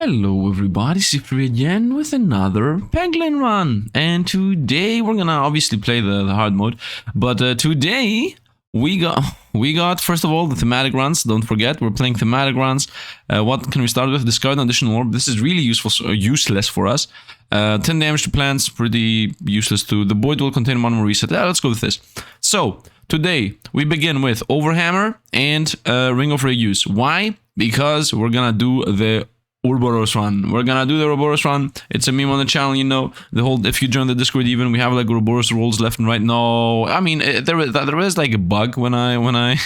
Hello everybody, Sifd again with another Peglin run, and today we're gonna obviously play the hard mode, but today we got first of all the thematic runs. Don't forget, we're playing thematic runs. What can we start with? Discard an additional orb. This is really useless for us. 10 damage to plants, pretty useless too. The void will contain one more reset. Let's go with this. So today we begin with Overhammer and Ring of Reuse. Why? Because we're gonna do the Orberos run. We're gonna do the Orberos run. It's a meme on the channel, you know. The whole, if you join the Discord, even we have like Orberos rolls left and right. No, I mean there is like a bug when I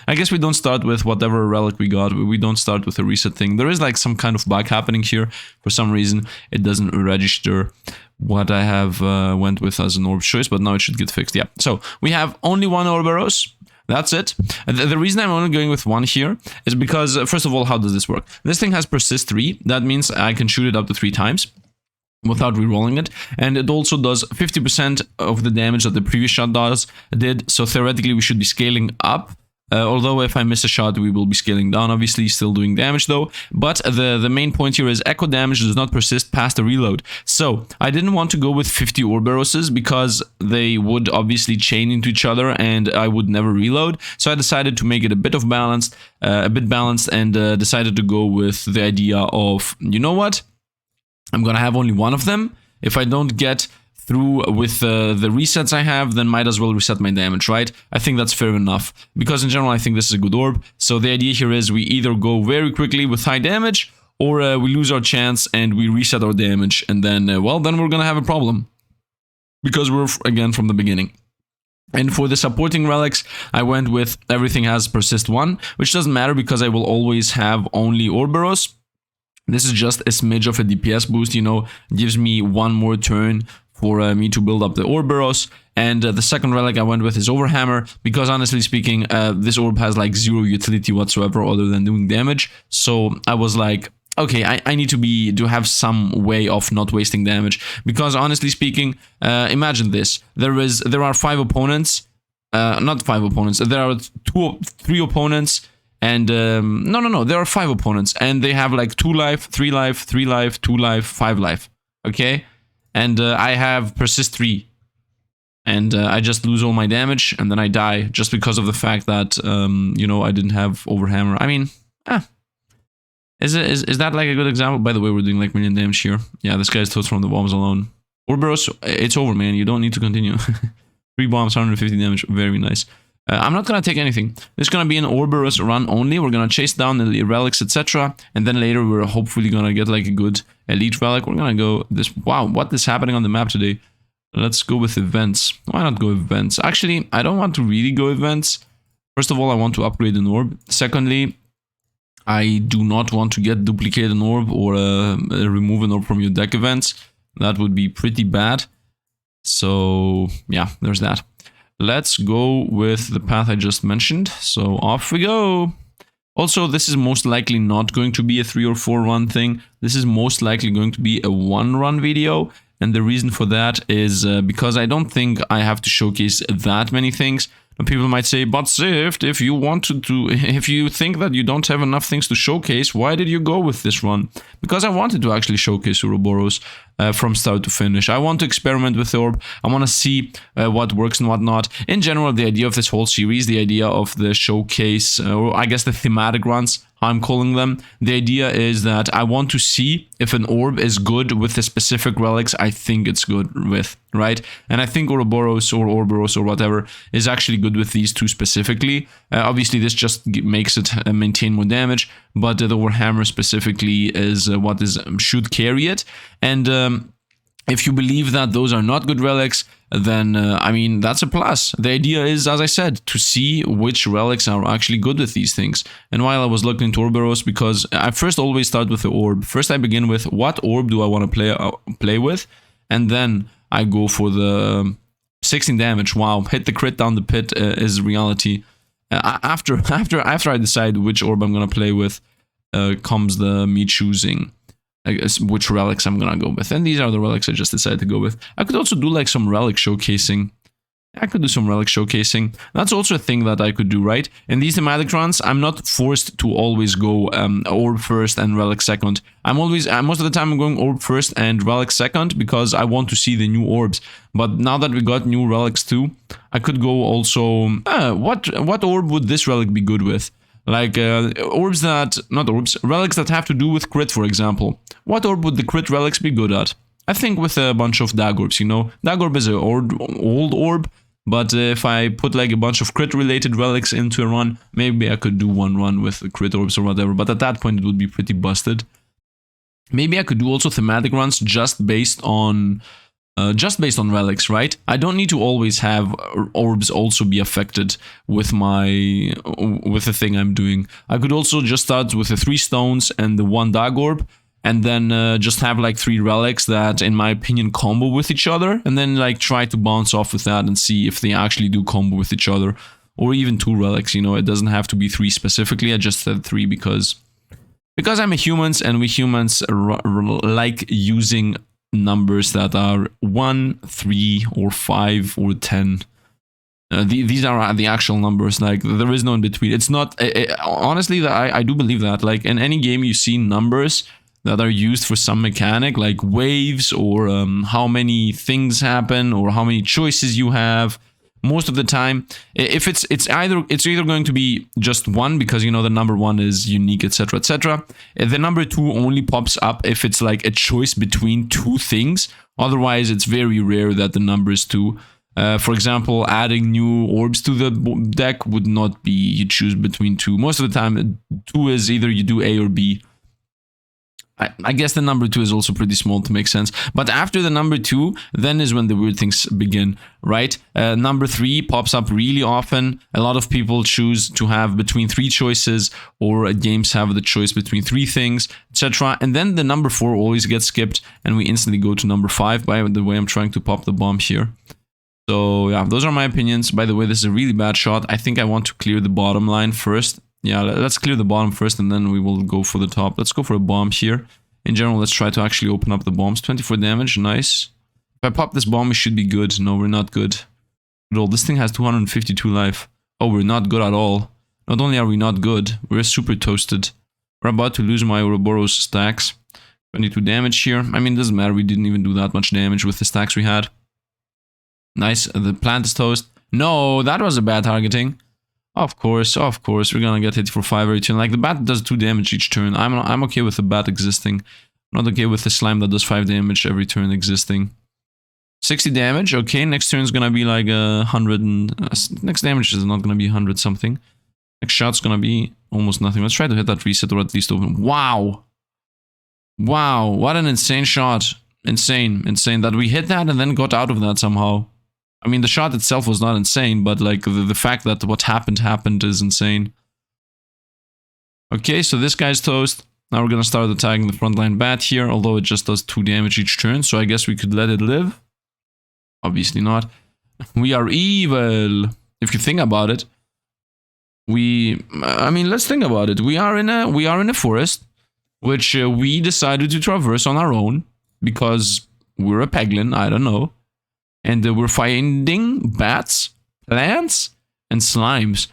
I guess we don't start with whatever relic we got. We don't start with a reset thing. There is like some kind of bug happening here for some reason. It doesn't register what I have went with as an orb choice, but now it should get fixed. Yeah. So we have only one Orberos. That's it. The reason I'm only going with one here is because, first of all, how does this work? This thing has persist 3. That means I can shoot it up to 3 times without re-rolling it. And it also does 50% of the damage that the previous shot did. So theoretically, we should be scaling up. Although if I miss a shot, we will be scaling down, obviously, still doing damage though. But the main point here is echo damage does not persist past the reload. So I didn't want to go with 50 Orberoses because they would obviously chain into each other and I would never reload. So I decided to make it a bit balanced and decided to go with the idea of, you know what? I'm gonna have only one of them. If I don't get through with the resets I have, then might as well reset my damage, right? I think that's fair enough, because in general I think this is a good orb. So the idea here is we either go very quickly with high damage, or we lose our chance and we reset our damage, and then, well, then we're gonna have a problem. Because we're, again, from the beginning. And for the supporting relics, I went with everything has persist 1, which doesn't matter because I will always have only Orberos. This is just a smidge of a DPS boost, you know, gives me one more turn for me to build up the Orberos. And the second relic I went with is Overhammer, because honestly speaking, this orb has like 0 utility whatsoever other than doing damage. So I was like, okay, I need to have some way of not wasting damage, because honestly speaking, imagine this: there are 5 opponents, not 5 opponents. There are 3 opponents. And no, there are 5 opponents, and they have like 2 life, 3 life, 3 life, 2 life, 5 life. Okay, and I have persist 3, and I just lose all my damage, and then I die just because of the fact that you know, I didn't have Overhammer. I mean, is that like a good example? By the way, we're doing like million damage here. Yeah, this guy's toast from the bombs alone. Orberos, it's over, man. You don't need to continue. 3 bombs, 150 damage, very nice. I'm not gonna take anything. This is gonna be an Orberos run only. We're gonna chase down the relics, etc. And then later we're hopefully gonna get like a good elite relic. We're gonna go this. Wow, what is happening on the map today? Let's go with events. Why not go events? Actually, I don't want to really go events. First of all, I want to upgrade an orb. Secondly, I do not want to get duplicate an orb or remove an orb from your deck events. That would be pretty bad. So yeah, there's that. Let's go with the path I just mentioned. So off we go. Also, this is most likely not going to be a 3 or 4 run thing. This is most likely going to be a 1 run video. And the reason for that is because I don't think I have to showcase that many things. People might say, but Sifd, if you think that you don't have enough things to showcase, why did you go with this run? Because I wanted to actually showcase Orberos from start to finish. I want to experiment with the orb. I want to see what works and what not. In general, the idea of this whole series, the idea of the showcase, or I guess the thematic runs, I'm calling them, the idea is that I want to see if an orb is good with the specific relics I think it's good with, right? And I think Orberos or whatever is actually good with these 2 specifically. Obviously, this just makes it maintain more damage, but the Overhammer specifically is what should carry it. And if you believe that those are not good relics, then, I mean, that's a plus. The idea is, as I said, to see which relics are actually good with these things. And while I was looking into Orberos, because I first always start with the orb. First I begin with what orb do I want to play with, and then I go for the 16 damage. Wow, hit the crit down the pit is reality. After I decide which orb I'm going to play with, comes me choosing which relics I'm gonna go with. And these are the relics I just decided to go with. I could also do like some relic showcasing. I could do some relic showcasing. That's also a thing that I could do, right? In these thematic runs, I'm not forced to always go orb first and relic second. I'm always, most of the time I'm going orb first and relic second because I want to see the new orbs. But now that we got new relics too, I could go also, what orb would this relic be good with? Like orbs that, not orbs, relics that have to do with crit, for example. What orb would the crit relics be good at? I think with a bunch of dag orbs, you know. Dag orb is an old orb, but if I put like a bunch of crit related relics into a run, maybe I could do one run with the crit orbs or whatever, but at that point it would be pretty busted. Maybe I could do also thematic runs just based on relics, right? I don't need to always have orbs also be affected with the thing I'm doing. I could also just start with the 3 stones and the 1 dag orb, and then just have like 3 relics that, in my opinion, combo with each other, and then like try to bounce off with that and see if they actually do combo with each other, or even 2 relics. You know, it doesn't have to be 3 specifically. I just said 3 because I'm a human, and we humans like using numbers that are 1, 3, or 5, or 10. These are the actual numbers. Like, there is no in between. It's not honestly, I do believe that, like, in any game you see numbers that are used for some mechanic, like waves, or how many things happen, or how many choices you have. Most of the time, if it's either going to be just 1 because, you know, the number 1 is unique, etc, etc. The number 2 only pops up if it's like a choice between 2 things. Otherwise, it's very rare that the number is 2. For example, adding new orbs to the deck would not be you choose between 2. Most of the time, 2 is either you do A or B. I guess the number 2 is also pretty small to make sense. But after the number 2, then is when the weird things begin, right? Number 3 pops up really often. A lot of people choose to have between 3 choices, or games have the choice between 3 things, etc. And then the number 4 always gets skipped, and we instantly go to number 5. By the way, I'm trying to pop the bomb here. So yeah, those are my opinions. By the way, this is a really bad shot. I think I want to clear the bottom line first. Yeah, let's clear the bottom first, and then we will go for the top. Let's go for a bomb here. In general, let's try to actually open up the bombs. 24 damage, nice. If I pop this bomb, we should be good. No, we're not good at all. This thing has 252 life. Oh, we're not good at all. Not only are we not good, we're super toasted. We're about to lose my Orberos stacks. 22 damage here. I mean, it doesn't matter. We didn't even do that much damage with the stacks we had. Nice. The plant is toast. No, that was a bad targeting. Of course, we're gonna get hit for 5 every turn. Like, the bat does 2 damage each turn. I'm okay with the bat existing. I'm not okay with the slime that does 5 damage every turn existing. 60 damage, okay, next turn is gonna be like 100 and... next damage is not gonna be 100 something. Next shot's gonna be almost nothing. Let's try to hit that reset, or at least open. Wow! Wow, what an insane shot. Insane that we hit that and then got out of that somehow. I mean, the shot itself was not insane, but like the fact that what happened is insane. Okay, so this guy's toast. Now we're gonna start attacking the frontline bat here, although it just does 2 damage each turn, so I guess we could let it live. Obviously not. We are evil. If you think about it, I mean, let's think about it. We are in a forest, which we decided to traverse on our own because we're a Peglin. I don't know. And we're finding bats, plants, and slimes.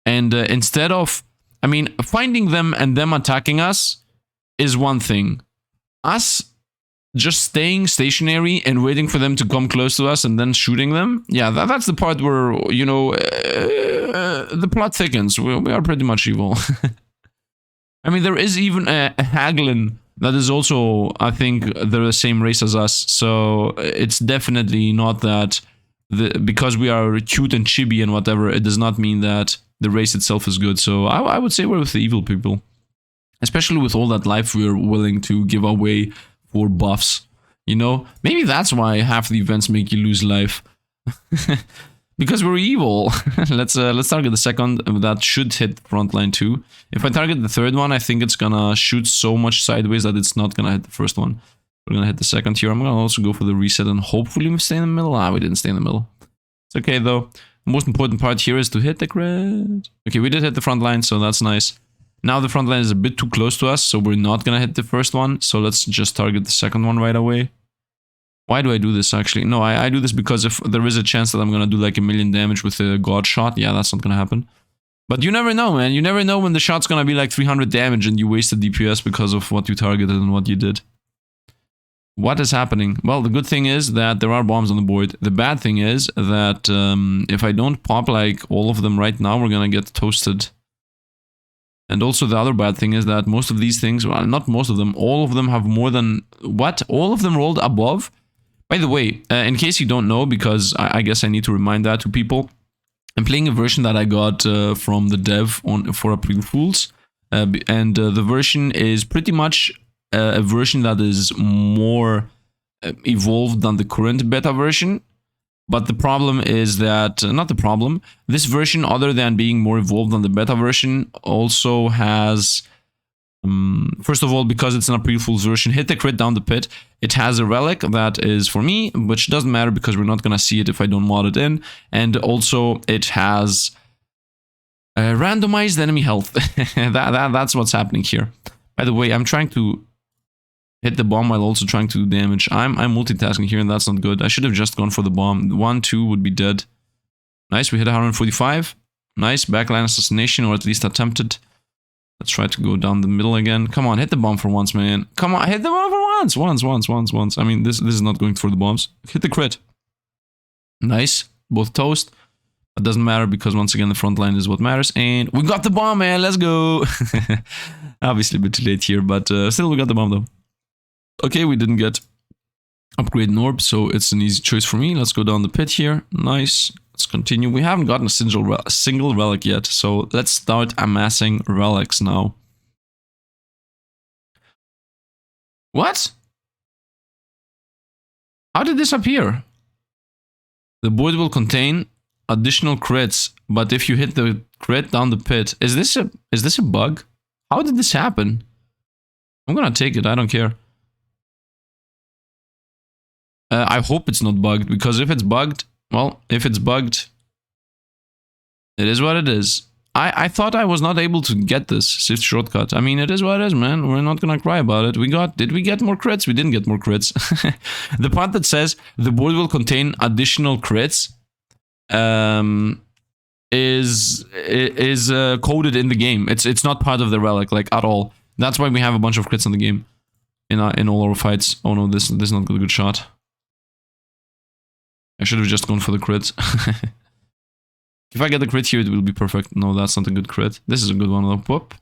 And instead of... I mean, finding them and them attacking us is one thing. Us just staying stationary and waiting for them to come close to us and then shooting them, yeah, that's the part where, you know, the plot thickens. We are pretty much evil. I mean, there is even a Haglin that is also, I think, they're the same race as us, so it's definitely not that because we are cute and chibi and whatever, it does not mean that the race itself is good. So I would say we're with the evil people, especially with all that life we're willing to give away for buffs. You know, maybe that's why half the events make you lose life. Because we're evil. Let's target the second. That should hit frontline too. If I target the third one, I think it's gonna shoot so much sideways that it's not gonna hit the first one. We're gonna hit the second here. I'm gonna also go for the reset and hopefully we stay in the middle. Ah, we didn't stay in the middle. It's okay though. The most important part here is to hit the crit. Okay, we did hit the front line, so that's nice. Now the front line is a bit too close to us, so we're not gonna hit the first one. So let's just target the second one right away. Why do I do this, actually? No, I do this because if there is a chance that I'm gonna do like 1,000,000 damage with a god shot, yeah, that's not gonna happen. But you never know, man. You never know when the shot's gonna be like 300 damage and you wasted DPS because of what you targeted and what you did. What is happening? Well, the good thing is that there are bombs on the board. The bad thing is that if I don't pop like all of them right now, we're gonna get toasted. And also the other bad thing is that most of these things, well, not most of them, all of them have more than... What? All of them rolled above? By the way, in case you don't know, because I guess I need to remind that to people, I'm playing a version that I got from the dev for April Fools, and the version is pretty much a version that is more evolved than the current beta version. But the problem is that, not the problem, this version, other than being more evolved than the beta version, also has... first of all, because it's an April Fool's version, hit the crit down the pit. It has a relic that is for me, which doesn't matter because we're not gonna see it if I don't mod it in. And also, it has randomized enemy health. That's what's happening here. By the way, I'm trying to hit the bomb while also trying to do damage. I'm multitasking here, and that's not good. I should have just gone for the bomb. 1, 2 would be dead. Nice, we hit 145. Nice, backline assassination, or at least attempted. Let's try to go down the middle again. Come on, hit the bomb for once, man. Come on, hit the bomb for once. Once. I mean, this is not going for the bombs. Hit the crit. Nice. Both toast. It doesn't matter because once again, the front line is what matters. And we got the bomb, man. Let's go. Obviously a bit too late here, but still we got the bomb though. Okay, we didn't get upgrade an orb, so it's an easy choice for me. Let's go down the pit here. Nice. Let's continue. We haven't gotten a single relic yet, so let's start amassing relics now. What? How did this appear? The board will contain additional crits, but if you hit the crit down the pit, is this a bug? How did this happen? I'm gonna take it. I don't care. I hope it's not bugged, because if it's bugged, well, if it's bugged, it is what it is. I thought I was not able to get this Sifd shortcut. I mean, it is what it is, man. We're not gonna cry about it. Did we get more crits? We didn't get more crits. The part that says the board will contain additional crits is coded in the game. It's not part of the relic, like, at all. That's why we have a bunch of crits in the game. In all our fights. Oh no, this is not a good shot. I should have just gone for the crit. If I get the crit here, it will be perfect. No, that's not a good crit. This is a good one though. Whoop.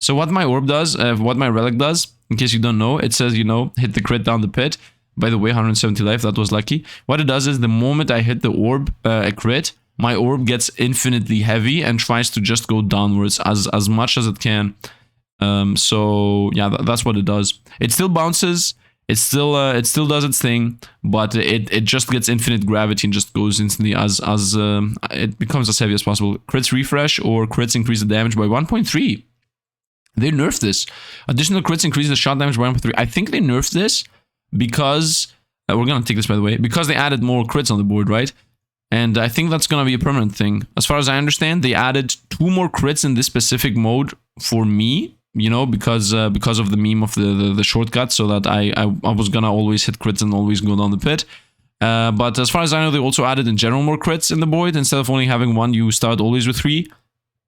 So what my orb does, what my relic does, in case you don't know, it says, you know, hit the crit down the pit. By the way, 170 life, that was lucky. What it does is the moment I hit the orb, a crit, my orb gets infinitely heavy and tries to just go downwards as much as it can. So yeah, that's what it does. It still bounces. It still does its thing, but it just gets infinite gravity and just goes instantly as it becomes as heavy as possible. Crits refresh or crits increase the damage by 1.3. They nerfed this. Additional crits increase the shot damage by 1.3. I think they nerfed this because we're gonna take this, by the way, because they added more crits on the board, right? And I think that's gonna be a permanent thing. As far as I understand, they added 2 more crits in this specific mode for me. You know, because of the meme of the shortcut, so that I was gonna always hit crits and always go down the pit. But as far as I know, they also added in general more crits in the board. Instead of only having 1, you start always with 3.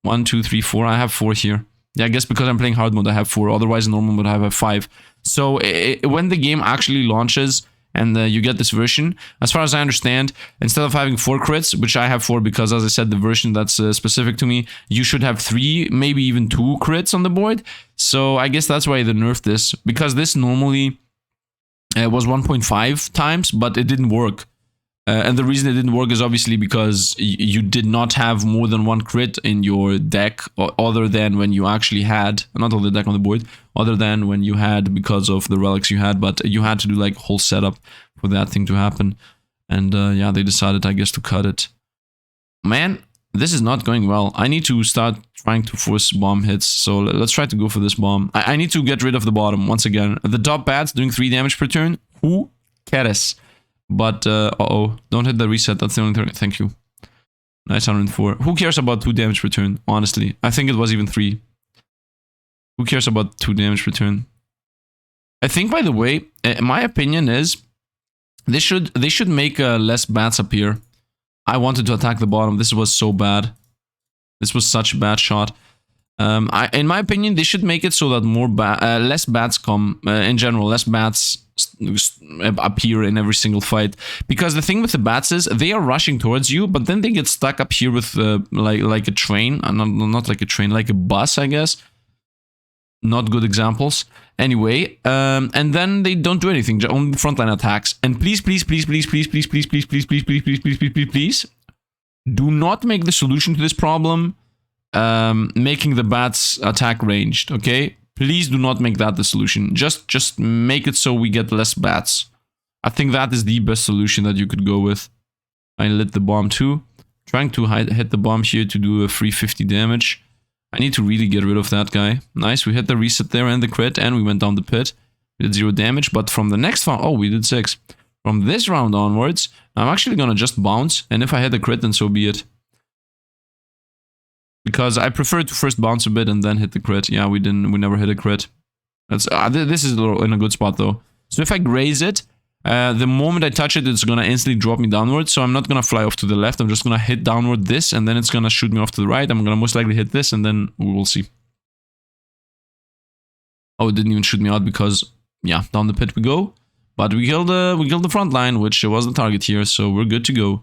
1, 2, 3, 4. I have 4 here. Yeah, I guess because I'm playing hard mode, I have 4. Otherwise, in normal mode, I have 5. So when the game actually launches and you get this version, as far as I understand, instead of having 4 crits, which I have 4 because, as I said, the version that's specific to me, you should have 3, maybe even 2 crits on the board. So I guess that's why they nerfed this, because this normally was 1.5 times, but it didn't work. And the reason it didn't work is obviously because you did not have more than 1 crit in your deck, other than when you actually had, not all the deck on the board, other than when you had, because of the relics you had, but you had to do like a whole setup for that thing to happen. And yeah, they decided, I guess, to cut it. Man, this is not going well. I need to start trying to force bomb hits, so let's try to go for this bomb. I need to get rid of the bottom, once again. The top bad's doing 3 damage per turn. Who cares? But, uh-oh, don't hit the reset, that's the only thing. Thank you. Nice 104. Who cares about 2 damage per turn, honestly? I think it was even 3. Who cares about 2 damage per turn? I think, by the way, my opinion is They should make less bats appear. I wanted to attack the bottom. This was so bad. This was such a bad shot. In my opinion, they should make it so that less bats come. In general, less bats appear in every single fight. Because the thing with the bats is they are rushing towards you, but then they get stuck up here with like a train. Not like a train, like a bus, I guess. Not good examples. Anyway, and then they don't do anything. Only frontline attacks. And please, please, please, please, please, please, please, please, please, please, please, please, please, please, please, please, do not make the solution to this problem making the bats attack ranged. Okay, please do not make that the solution. Just make it so we get less bats. I think that is the best solution that you could go with. I lit the bomb too. Trying to hit the bomb here to do a 350 damage. I need to really get rid of that guy. Nice, we hit the reset there and the crit, and we went down the pit. We did 0 damage, but from the next round, oh, we did 6. From this round onwards, I'm actually gonna just bounce, and if I hit the crit, then so be it. Because I prefer to first bounce a bit and then hit the crit. Yeah, we never hit a crit. That's this is in a good spot though. So if I graze it, the moment I touch it, it's gonna instantly drop me downwards. So I'm not gonna fly off to the left. I'm just gonna hit downward this, and then it's gonna shoot me off to the right. I'm gonna most likely hit this, and then we will see. Oh, it didn't even shoot me out because, yeah, down the pit we go. But we killed the front line, which was the target here, so we're good to go.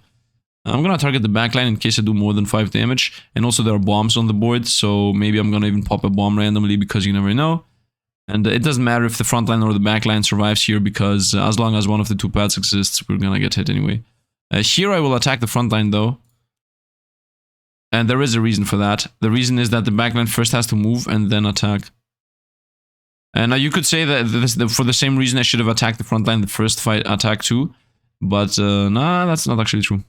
I'm gonna target the back line in case I do more than 5 damage. And also there are bombs on the board, so maybe I'm gonna even pop a bomb randomly because you never know. And it doesn't matter if the front line or the back line survives here, because as long as one of the two paths exists, we're gonna get hit anyway. Here I will attack the front line though. And there is a reason for that. The reason is that the back line first has to move and then attack. And now you could say that for the same reason I should have attacked the front line the first fight attack too. But nah, that's not actually true.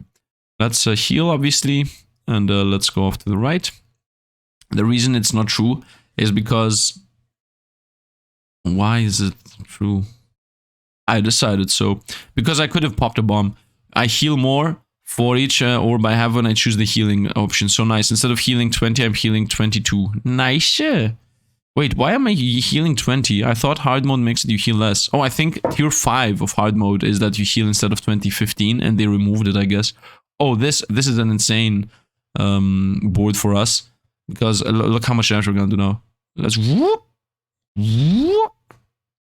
Let's heal, obviously, and let's go off to the right. The reason it's not true is because... Why is it true? I decided so. Because I could have popped a bomb. I heal more for each orb I have when I choose the healing option. So nice. Instead of healing 20, I'm healing 22. Nice. Wait, why am I healing 20? I thought hard mode makes it you heal less. Oh, I think tier 5 of hard mode is that you heal instead of 2015, and they removed it, I guess. Oh, this is an insane board for us, because look how much damage we're gonna do now. Let's whoop, whoop,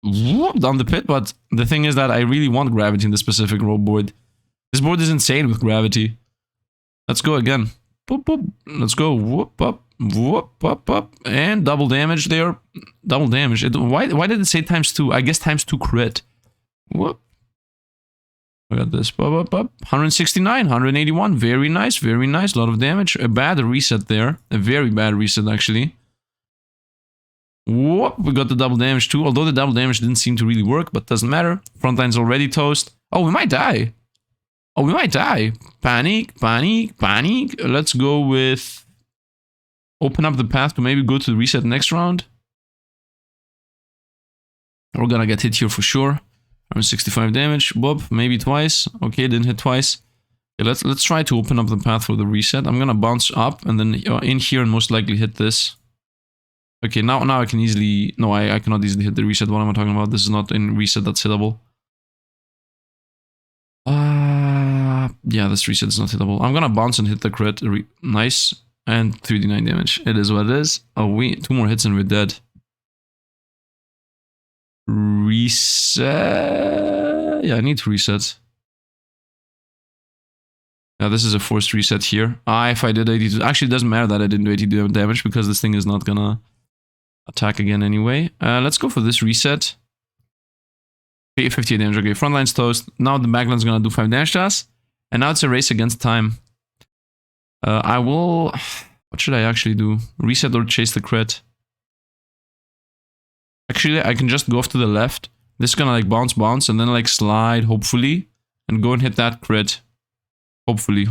whoop down the pit, but the thing is that I really want gravity in this specific row board. This board is insane with gravity. Let's go again. Boop, boop. Let's go. Whoop up, whoop up, up, and double damage there. Double damage. Why did it say ×2? I guess ×2 crit. Whoop. I got this. 169, 181. Very nice, very nice. A lot of damage. A bad reset there. A very bad reset, actually. Whoop. We got the double damage too. Although the double damage didn't seem to really work, but doesn't matter. Frontline's already toast. Oh, we might die. Oh, we might die. Panic, panic, panic. Let's go with... Open up the path to maybe go to the reset next round. We're gonna get hit here for sure. 165 damage, bob, maybe twice. Okay, didn't hit twice. Okay, let's try to open up the path for the reset. I'm gonna bounce up and then in here and most likely hit this. Okay, now I can easily... No, I cannot easily hit the reset. What am I talking about? This is not in reset that's hittable. Yeah, this reset is not hittable. I'm gonna bounce and hit the crit. Nice. And 3d9 damage. It is what it is. Oh, 2 more hits and we're dead. Reset. Yeah, I need to reset. Yeah, this is a forced reset here. If I did 82... Actually, it doesn't matter that I didn't do 80 damage because this thing is not gonna attack again anyway. Let's go for this reset. Okay, 58 damage. Okay, frontline's toast. Now the backline's gonna do 5 damage to us. And now it's a race against time. I will... What should I actually do? Reset or chase the crit? Actually, I can just go off to the left. This is gonna like bounce, and then like slide, hopefully. And go and hit that crit. Hopefully.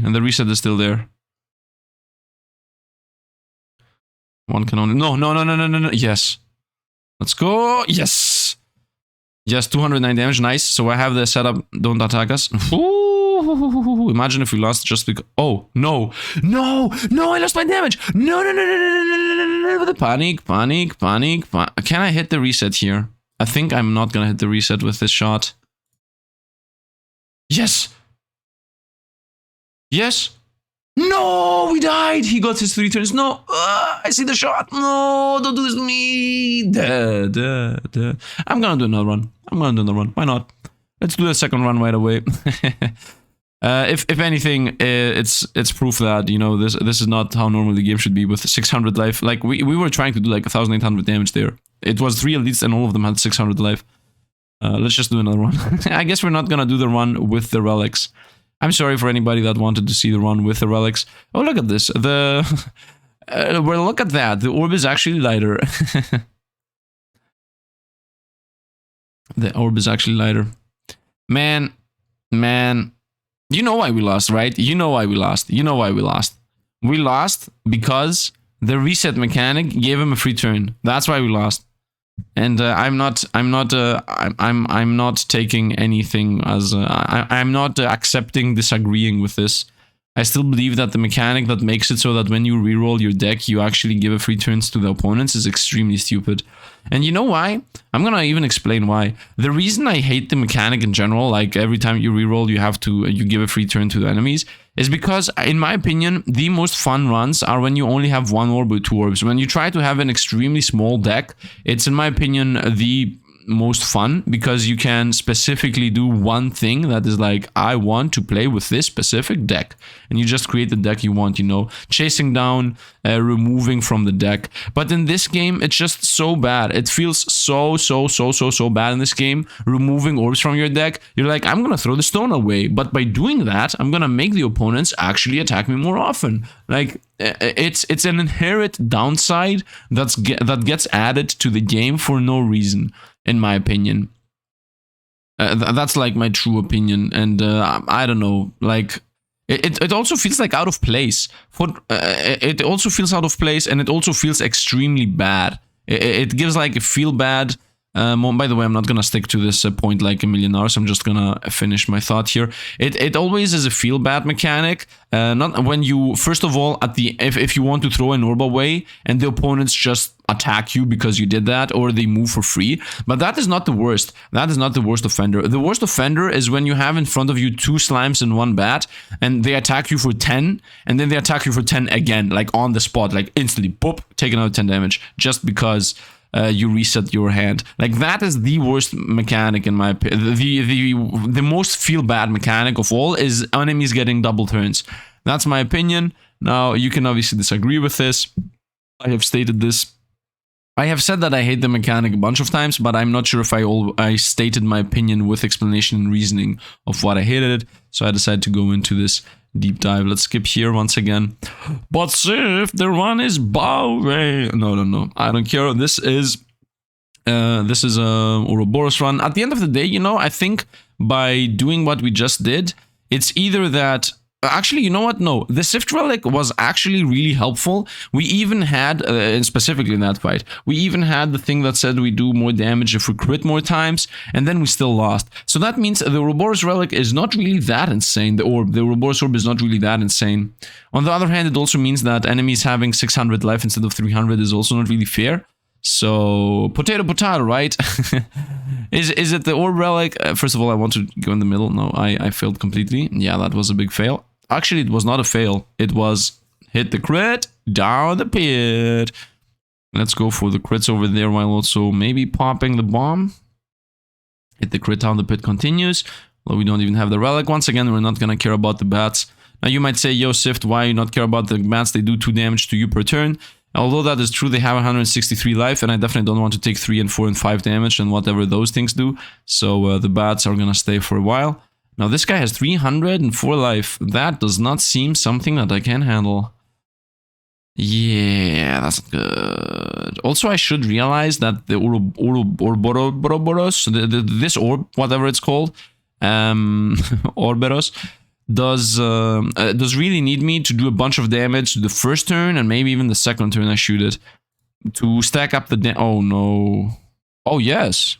And the reset is still there. One can only... No. Yes. Let's go. Yes. Yes, 209 damage. Nice. So I have the setup. Don't attack us. Ooh, imagine if we lost just because... Oh, no. No, I lost my damage. No. The panic. Can I hit the reset here? I think I'm not gonna hit the reset with this shot. Yes! Yes! No! We died! He got his 3 turns. No! I see the shot! No! Don't do this to me! Dead. I'm gonna do another run. Why not? Let's do the second run right away. If anything, it's proof that, you know, this is not how normally the game should be with 600 life. Like, we were trying to do like 1,800 damage there. It was 3 elites and all of them had 600 life. Let's just do another one. I guess we're not gonna do the run with the relics. I'm sorry for anybody that wanted to see the run with the relics. Oh, look at this. Well, look at that. The orb is actually lighter. The orb is actually lighter. Man. You know why we lost, right? You know why we lost. We lost because the reset mechanic gave him a free turn. That's why we lost. And I'm not taking anything as I'm not accepting disagreeing with this. I still believe that the mechanic that makes it so that when you reroll your deck, you actually give a free turns to the opponents is extremely stupid. And you know why? I'm gonna even explain why. The reason I hate the mechanic in general, like every time you reroll, you give a free turn to the enemies, is because, in my opinion, the most fun runs are when you only have 1 orb or 2 orbs. When you try to have an extremely small deck, it's, in my opinion, the most fun because you can specifically do one thing that is like, I want to play with this specific deck, and you just create the deck you want, you know, chasing down, removing from the deck. But in this game, it's just so bad. It feels so bad in this game, removing orbs from your deck. You're like, I'm gonna throw the stone away, but by doing that, I'm gonna make the opponents actually attack me more often. Like, it's an inherent downside that gets added to the game for no reason, in my opinion. That's like my true opinion, and I don't know, like, it also feels like out of place. It also feels out of place, and it also feels extremely bad. It gives like a feel bad. By the way, I'm not gonna stick to this point like a million hours. I'm just gonna finish my thought here. It always is a feel bad mechanic. Not when you, first of all, if you want to throw an orb away and the opponents just attack you because you did that, or they move for free. But that is not the worst. That is not the worst offender. The worst offender is when you have in front of you 2 slimes and 1 bat, and they attack you for 10, and then they attack you for 10 again, like on the spot, like instantly, boop, take another 10 damage, just because you reset your hand. Like, that is the worst mechanic in my opinion. The most feel bad mechanic of all is enemies getting double turns. That's my opinion. Now, you can obviously disagree with this. I have stated this. I have said that I hate the mechanic a bunch of times, but I'm not sure if I stated my opinion with explanation and reasoning of what I hated it. So I decided to go into this deep dive. Let's skip here once again. But Sifd, the run is boring. No, I don't care. This is a Orberos run. At the end of the day, you know, I think by doing what we just did, it's either that. Actually, you know what? No, the Sifd relic was actually really helpful. We even had, specifically in that fight, we even had the thing that said we do more damage if we crit more times, and then we still lost. So that means the Orberos relic is not really that insane. The Orberos orb is not really that insane. On the other hand, it also means that enemies having 600 life instead of 300 is also not really fair. So, potato, right? Is it the orb relic? First of all, I want to go in the middle. No, I failed completely. Yeah, that was a big fail. Actually, it was not a fail. It was hit the crit, down the pit. Let's go for the crits over there while also maybe popping the bomb. Hit the crit down the pit continues. Well, we don't even have the relic. Once again, we're not going to care about the bats. Now, you might say, yo, Sifd, why you not care about the bats? They do 2 damage to you per turn. Although that is true, they have 163 life, and I definitely don't want to take 3 and 4 and 5 damage and whatever those things do. So the bats are gonna stay for a while. Now this guy has 304 life. That does not seem something that I can handle. Yeah, that's good. Also, I should realize that the Orberos, this orb, whatever it's called, Orberos, does really need me to do a bunch of damage the first turn and maybe even the second turn I shoot it to stack up the oh no. Oh yes.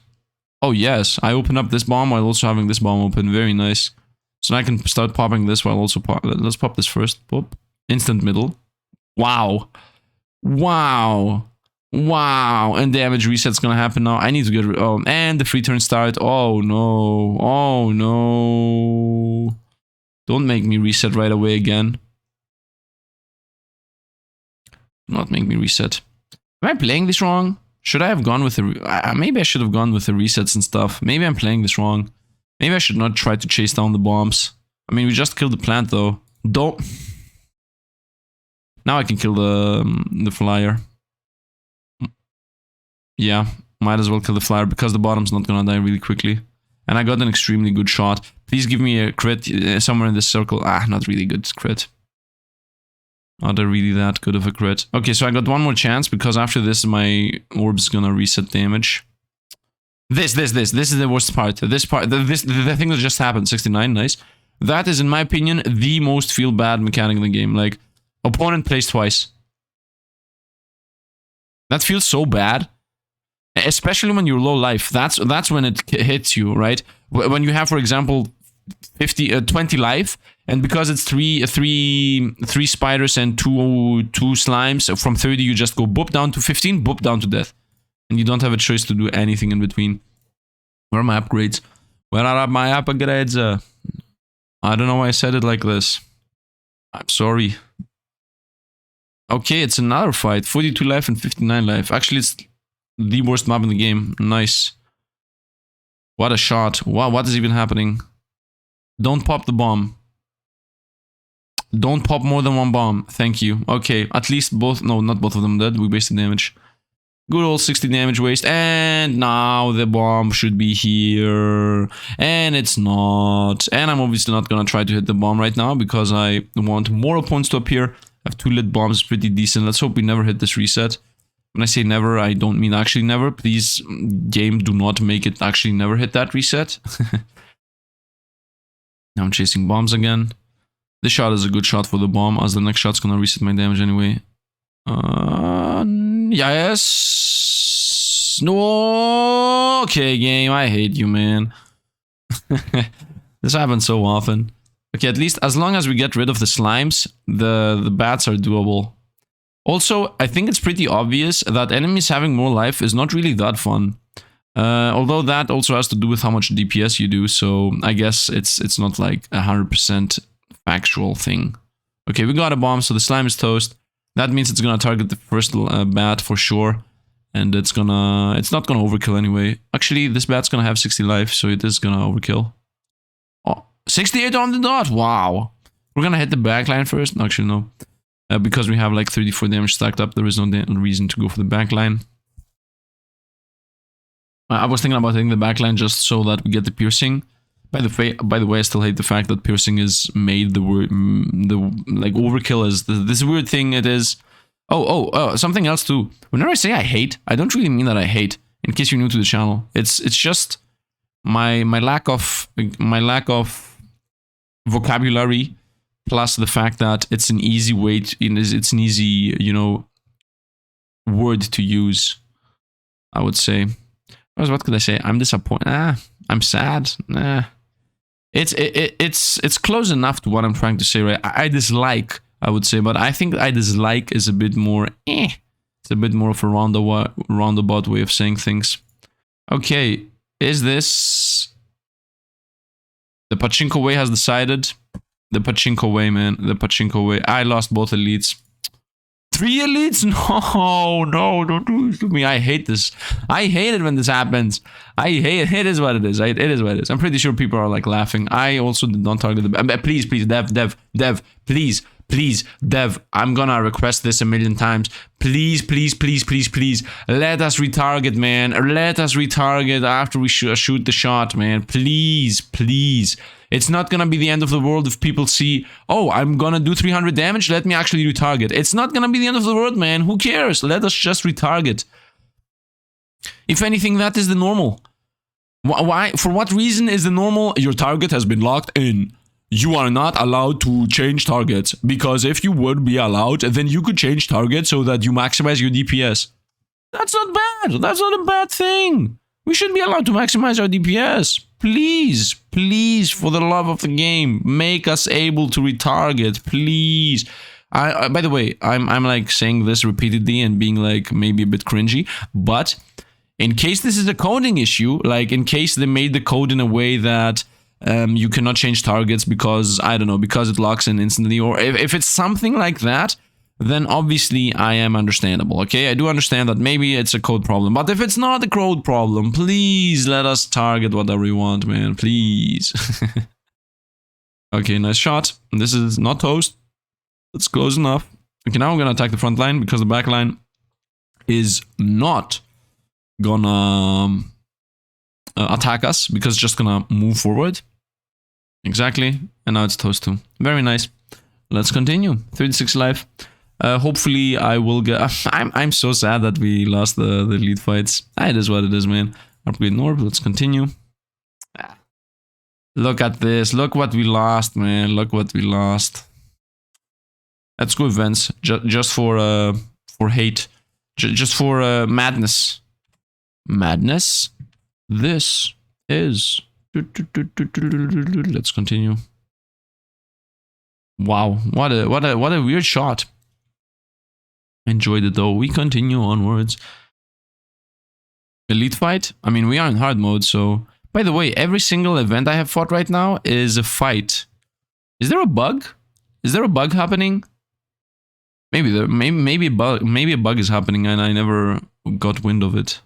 Oh yes. I open up this bomb while also having this bomb open. Very nice. So now I can start popping this while also let's pop this first. Pop. Instant middle. Wow. Wow. Wow, and damage reset's gonna happen now. I need to get oh, and the free turn start. Oh no. Oh no. Don't make me reset right away again. Do not make me reset. Am I playing this wrong? Should I have gone with the... maybe I should have gone with the resets and stuff. Maybe I'm playing this wrong. Maybe I should not try to chase down the bombs. I mean, we just killed the plant though. Don't... Now I can kill the flyer. Yeah, might as well kill the flyer because the bottom's not gonna die really quickly. And I got an extremely good shot. Please give me a crit somewhere in this circle. Ah, not really good crit. Not really that good of a crit. Okay, so I got one more chance because after this my orb's gonna reset damage. This is the worst part. This part, the thing that just happened, 69, nice. That is, in my opinion, the most feel bad mechanic in the game. Like, opponent plays twice. That feels so bad. Especially when you're low life. That's when it hits you, right? When you have, for example, 20 life, and because it's three spiders and two slimes, from 30 you just go boop down to 15, boop down to death. And you don't have a choice to do anything in between. Where are my upgrades? Where are my upgrades? I don't know why I said it like this. I'm sorry. Okay, it's another fight. 42 life and 59 life. Actually, it's the worst map in the game. Nice. What a shot. Wow, what is even happening? Don't pop the bomb. Don't pop more than one bomb. Thank you. Okay, at least both... No, not both of them dead. We wasted damage. Good old 60 damage waste. And now the bomb should be here. And it's not. And I'm obviously not gonna try to hit the bomb right now because I want more opponents to appear. I have 2 lit bombs. It's pretty decent. Let's hope we never hit this reset. When I say never, I don't mean actually never. Please, game, do not make it actually never hit that reset. Now I'm chasing bombs again. This shot is a good shot for the bomb, as the next shot's gonna reset my damage anyway. Yes. No. Okay, game. I hate you, man. This happens so often. Okay, at least as long as we get rid of the slimes, the bats are doable. Also, I think it's pretty obvious that enemies having more life is not really that fun. Although that also has to do with how much DPS you do, so I guess it's not like 100% factual thing. Okay, we got a bomb, so the slime is toast. That means it's gonna target the first bat for sure, and it's not gonna overkill anyway. Actually, this bat's gonna have 60 life, so it is gonna overkill. Oh, 68 on the dot. Wow. We're gonna hit the backline first. Actually, no. Because we have like 34 damage stacked up, there is no reason to go for the backline. I was thinking about hitting the backline just so that we get the piercing. By the way, I still hate the fact that piercing is made the word like overkill is this weird thing. It is. Oh, something else too. Whenever I say I hate, I don't really mean that I hate. In case you're new to the channel, it's just my lack of vocabulary, plus the fact that it's an easy way to, it's an easy, you know, word to use. I would say. What could I say? I'm disappointed. I'm sad. It's close enough to what I'm trying to say, right? I dislike, I would say, but I think I dislike is a bit more. It's a bit more of a roundabout way of saying things. Okay, is this the Pachinko way has decided? The Pachinko way, man. The Pachinko way. I lost both elites. 3 elites? No, don't do this to me. I hate this. I hate it when this happens. I hate it. It is what it is. It is what it is. I'm pretty sure people are like laughing. I also did not target the... Please, Dev, please, Dev. I'm gonna request this a million times. Please. Let us retarget, man. Let us retarget after we shoot the shot, man. Please. It's not gonna be the end of the world if people see, oh, I'm gonna do 300 damage, let me actually retarget. It's not gonna be the end of the world, man. Who cares? Let us just retarget. If anything, that is the normal. Why? For what reason is the normal? Your target has been locked in. You are not allowed to change targets. Because if you would be allowed, then you could change targets so that you maximize your DPS. That's not bad. That's not a bad thing. We should be allowed to maximize our DPS. Please, for the love of the game, make us able to retarget, please. By the way, I'm like saying this repeatedly and being like maybe a bit cringy, but in case this is a coding issue, like in case they made the code in a way that you cannot change targets because, I don't know, because it locks in instantly, or if it's something like that, then obviously I am understandable, okay? I do understand that maybe it's a code problem, but if it's not a code problem, please let us target whatever we want, man, please. Okay, nice shot. This is not toast. It's close enough. Okay, now I'm gonna attack the front line because the back line is not gonna attack us because it's just gonna move forward. Exactly. And now it's toast 2. Very nice. Let's continue. 36 life. Hopefully I will get... I'm so sad that we lost the lead fights. It is what it is, man. Upgrade Norb. Let's continue. Look at this. Look what we lost, man. Look what we lost. Let's go events. Just for hate. Just for madness. Madness. This is... Let's continue. Wow. What a weird shot. Enjoyed it though. We continue onwards. Elite fight? I mean, we are in hard mode, so... By the way, every single event I have fought right now is a fight. Is there a bug? Is there a bug happening? Maybe a bug is happening and I never got wind of it.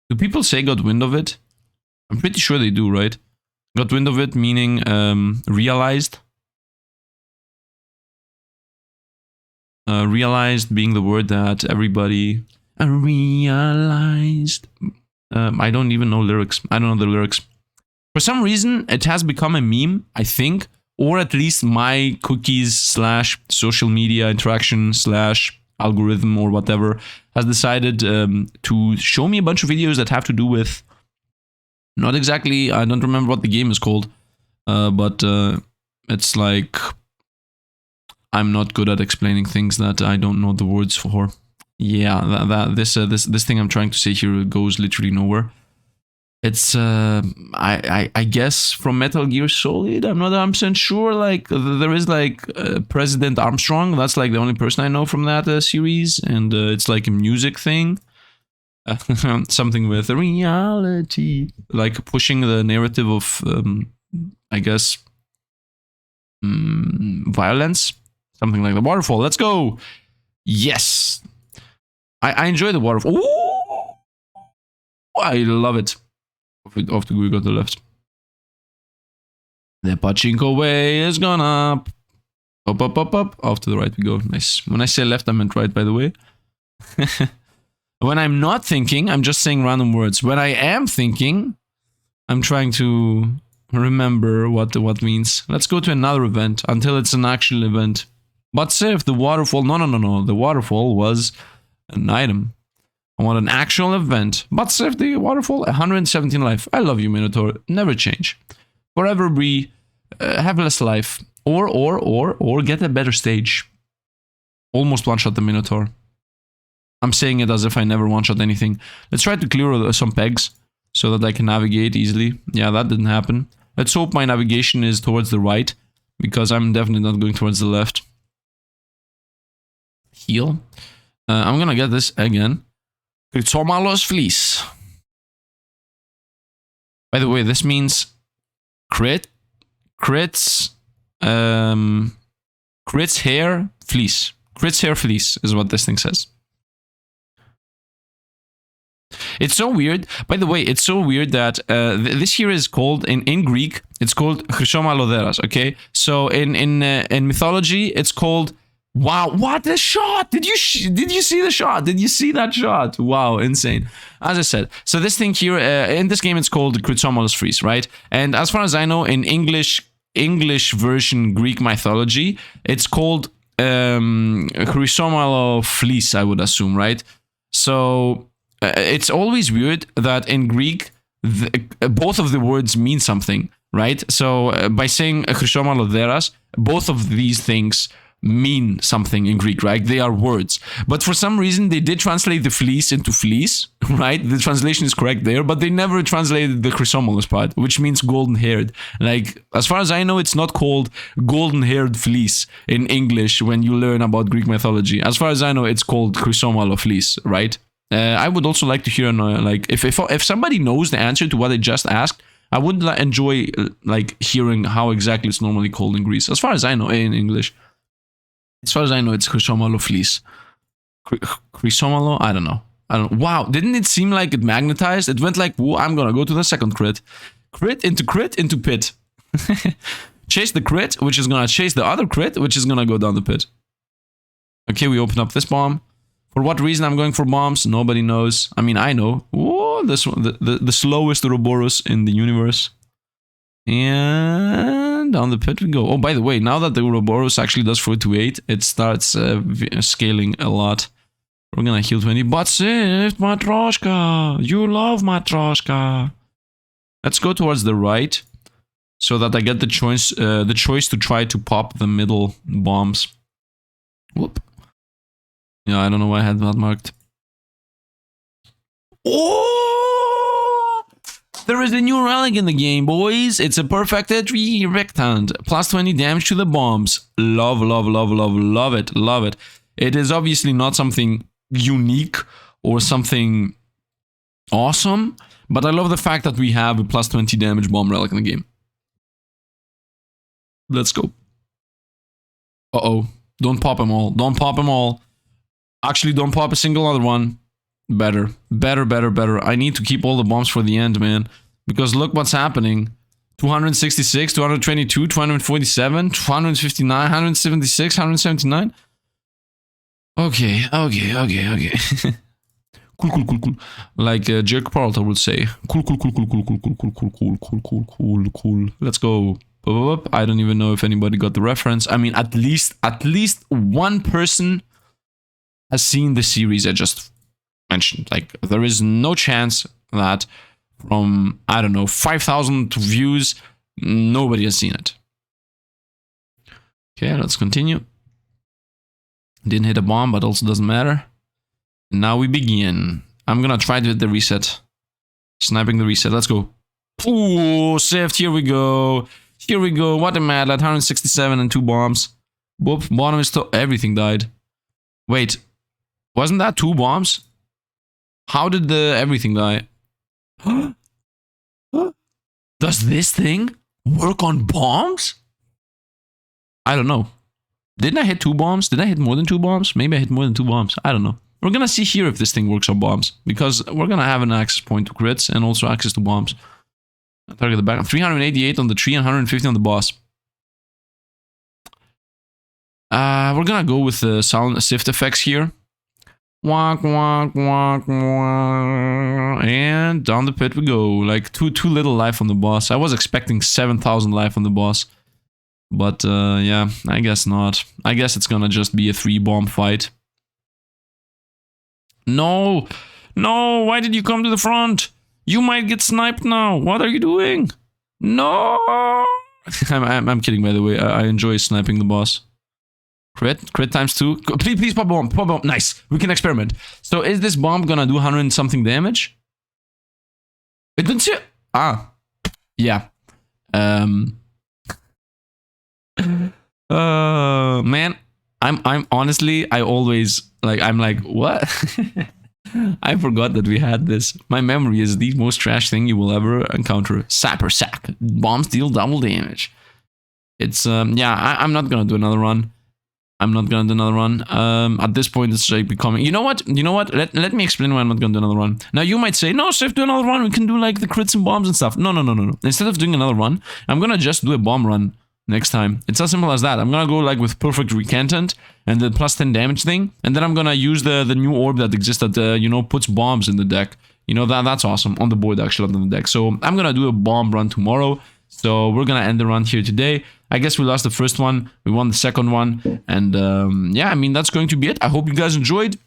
Do people say got wind of it? I'm pretty sure they do, right? Got wind of it meaning realized. Realized being the word that everybody realized. I don't even know lyrics. I don't know the lyrics. For some reason, it has become a meme, I think, or at least my cookies / social media interaction / algorithm or whatever has decided to show me a bunch of videos that have to do with, not exactly, I don't remember what the game is called, but it's like, I'm not good at explaining things that I don't know the words for. Yeah, this thing I'm trying to say here goes literally nowhere. It's I guess from Metal Gear Solid. I'm not 100% sure. Like there is like President Armstrong. That's like the only person I know from that series, and it's like a music thing. Something with reality, like pushing the narrative of I guess violence. Something like the waterfall. Let's go. Yes. I enjoy the waterfall. Ooh! I love it. Off we got the left. The Pachinko way is gone up. Up. Off to the right we go. Nice. When I say left, I meant right, by the way. When I'm not thinking, I'm just saying random words. When I am thinking, I'm trying to remember what means. Let's go to another event until it's an actual event. But say if the waterfall... No. The waterfall was an item. I want an actual event. But say if the waterfall... 117 life. I love you, Minotaur. Never change. Forever be... have less life. Or get a better stage. Almost one-shot the Minotaur. I'm saying it as if I never one-shot anything. Let's try to clear some pegs so that I can navigate easily. Yeah, that didn't happen. Let's hope my navigation is towards the right, because I'm definitely not going towards the left. Heal. I'm gonna get this again. Xieroeh fleece. By the way, this means crits hair fleece. Crits hair fleece is what this thing says. It's so weird. By the way, it's so weird that this here is called in Greek. It's called Xieroeh, okay? So in mythology, it's called. Wow! What a shot! Did you see the shot? Did you see that shot? Wow! Insane. As I said, so this thing here in this game, it's called Xieroeh fleece, right? And as far as I know, in English version Greek mythology, it's called Xieroeh fleece. I would assume, right? So. It's always weird that in Greek, both of the words mean something, right? So by saying Xieroeh, both of these things mean something in Greek, right? They are words. But for some reason, they did translate the fleece into fleece, right? The translation is correct there, but they never translated the chrysomelos part, which means golden-haired. Like, as far as I know, it's not called golden-haired fleece in English when you learn about Greek mythology. As far as I know, it's called chrysomalo fleece, right? I would also like to hear, like, if somebody knows the answer to what I just asked, I would enjoy, like, hearing how exactly it's normally called in Greece. As far as I know, in English. As far as I know, it's chrysomalo fleece. Chrysomalo? I don't know. Wow, didn't it seem like it magnetized? It went like, whoa, I'm gonna go to the second crit. Crit into pit. Chase the crit, which is gonna chase the other crit, which is gonna go down the pit. Okay, we open up this bomb. For what reason I'm going for bombs, nobody knows. I mean, I know. Whoa, this one, the slowest Orberos in the universe. And down the pit we go. Oh, by the way, now that the Orberos actually does 4 to 8, it starts scaling a lot. We're gonna heal 20. But Sifd, Matroshka, you love Matroshka. Let's go towards the right, so that I get the choice to try to pop the middle bombs. Whoop. Yeah, I don't know why I had that marked. Oh! There is a new relic in the game, boys. It's a perfected rectant. Plus 20 damage to the bombs. Love, love, love, love, love it, love it. It is obviously not something unique or something awesome, but I love the fact that we have a plus 20 damage bomb relic in the game. Let's go. Uh-oh. Don't pop them all. Don't pop them all. Actually, don't pop a single other one. Better. Better, better, better. I need to keep all the bombs for the end, man. Because look what's happening. 266, 222, 247, 259, 176, 179. Okay. Cool. Like Jerk Parlta would say. Cool. Let's go. I don't even know if anybody got the reference. I mean, at least one person has seen the series I just mentioned. Like, there is no chance that from, I don't know, 5,000 views, nobody has seen it. Okay, let's continue. Didn't hit a bomb, but also doesn't matter. Now we begin. I'm gonna try to hit the reset. Sniping the reset. Let's go. Ooh, Sifd. Here we go. Here we go. What a mad lad. 167 and 2 bombs. Boop. Bottom is still. Everything died. Wait. Wasn't that 2 bombs? How did the everything die? Does this thing work on bombs? I don't know. Didn't I hit 2 bombs? Did I hit more than 2 bombs? Maybe I hit more than 2 bombs. I don't know. We're gonna see here if this thing works on bombs. Because we're gonna have an access point to crits and also access to bombs. Target the back. 388 on the tree and 150 on the boss. We're gonna go with the sound Sifd effects here. Wonk, wonk, wonk, wonk. And down the pit we go. Like too little life on the boss. I was expecting 7,000 life on the boss. But yeah, I guess not. I guess it's gonna just be a 3-bomb fight. No! No! Why did you come to the front? You might get sniped now. What are you doing? No! I'm kidding, by the way. I enjoy sniping the boss. Crit times 2. Please pop bomb. Pop bomb. Nice. We can experiment. So is this bomb gonna do 100 and something damage? It didn't see it. Ah. Yeah. Man. I'm honestly, I always I'm like, what? I forgot that we had this. My memory is the most trash thing you will ever encounter. Sapper sack. Bombs deal double damage. It's yeah, I'm not gonna do another run. At this point, it's like becoming. You know what? Let me explain why I'm not gonna do another run. Now you might say, no, Sifd, do another run. We can do like the crits and bombs and stuff. No. Instead of doing another run, I'm gonna just do a bomb run next time. It's as simple as that. I'm gonna go like with perfect recantant and the plus 10 damage thing, and then I'm gonna use the new orb that exists that you know, puts bombs in the deck. You know, that's awesome. On the board, actually, not on the deck. So I'm gonna do a bomb run tomorrow. So we're gonna end the run here today. I guess we lost the first one, we won the second one, and yeah, I mean, that's going to be it. I hope you guys enjoyed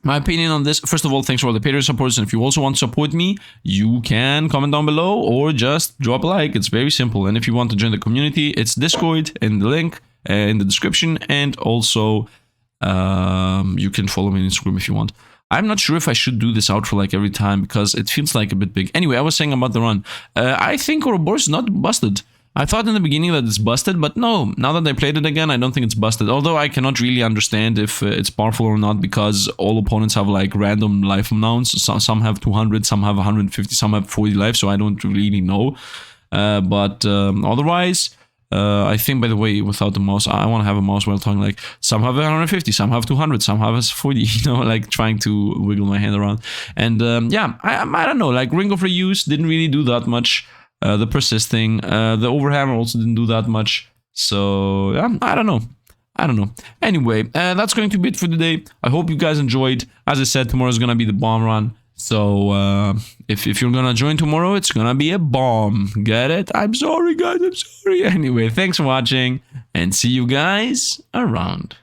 my opinion on this. First of all, thanks for all the Patreon supporters, and if you also want to support me, you can comment down below or just drop a like. It's very simple. And if you want to join the community, it's Discord in the link, in the description, and also you can follow me on Instagram if you want. I'm not sure if I should do this outro like every time because it feels like a bit big. Anyway, I was saying about the run. I think Orberos is not busted. I thought in the beginning that it's busted, but no. Now that I played it again, I don't think it's busted. Although I cannot really understand if it's powerful or not because all opponents have like random life amounts. Some have 200, some have 150, some have 40 life, so I don't really know. But otherwise... I think, by the way, without the mouse, I want to have a mouse while talking, like, some have 150, some have 200, some have 40, you know, like, trying to wiggle my hand around. And, yeah, I don't know, like, Ring of Reuse didn't really do that much. The persisting, the Overhammer also didn't do that much. So, yeah, I don't know. Anyway, that's going to be it for today. I hope you guys enjoyed. As I said, tomorrow's gonna be the bomb run. So, if you're gonna join tomorrow, it's gonna be a bomb. Get it? I'm sorry, guys. I'm sorry. Anyway, thanks for watching, and see you guys around.